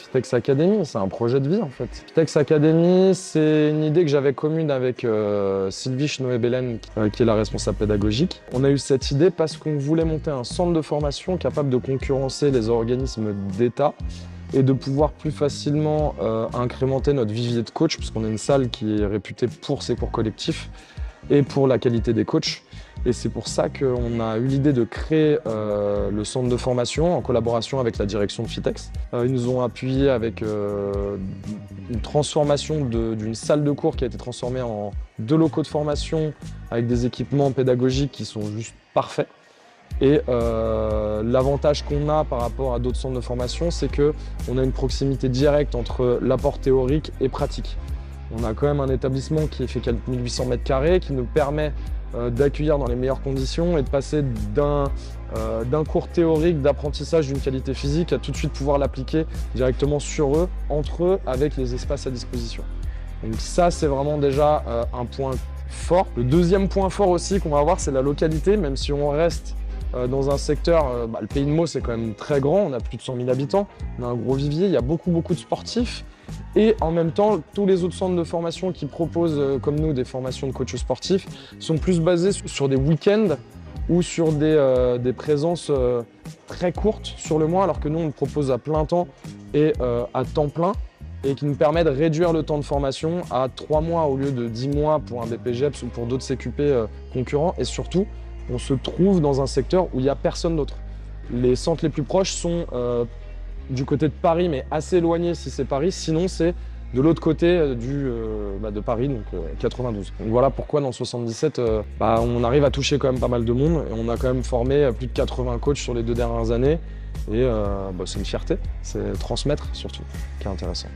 Fitex Academy, c'est un projet de vie en fait. Fitex Academy, c'est une idée que j'avais commune avec Sylvie Chenoé-Belen, qui est la responsable pédagogique. On a eu cette idée parce qu'on voulait monter un centre de formation capable de concurrencer les organismes d'État et de pouvoir plus facilement incrémenter notre vivier de coach, puisqu'on est une salle qui est réputée pour ses cours collectifs et pour la qualité des coachs. Et c'est pour ça qu'on a eu l'idée de créer le centre de formation en collaboration avec la direction de Fitex. Ils nous ont appuyé avec une transformation d'une salle de cours qui a été transformée en 2 locaux de formation avec des équipements pédagogiques qui sont juste parfaits. Et l'avantage qu'on a par rapport à d'autres centres de formation, c'est qu'on a une proximité directe entre l'apport théorique et pratique. On a quand même un établissement qui fait 4800 m², qui nous permet d'accueillir dans les meilleures conditions et de passer d'un cours théorique d'apprentissage d'une qualité physique à tout de suite pouvoir l'appliquer directement sur eux, entre eux, avec les espaces à disposition. Donc ça, c'est vraiment déjà un point fort. Le deuxième point fort aussi qu'on va avoir, c'est la localité, même si on reste dans un secteur, le Pays de Meaux, c'est quand même très grand, on a plus de 100 000 habitants, on a un gros vivier, il y a beaucoup de sportifs. Et en même temps, tous les autres centres de formation qui proposent, comme nous, des formations de coachs sportifs, sont plus basés sur des week-ends ou sur des présences très courtes sur le mois, alors que nous, on le propose à plein temps et à temps plein, et qui nous permet de réduire le temps de formation à 3 mois au lieu de 10 mois pour un BPGEPS ou pour d'autres CQP concurrents. Et surtout, on se trouve dans un secteur où il n'y a personne d'autre. Les centres les plus proches sont du côté de Paris, mais assez éloignés si c'est Paris. Sinon, c'est de l'autre côté de Paris, donc 92. Donc voilà pourquoi dans le 77, on arrive à toucher quand même pas mal de monde. Et on a quand même formé plus de 80 coachs sur les 2 dernières années. Et c'est une fierté, c'est transmettre surtout, qui est intéressant.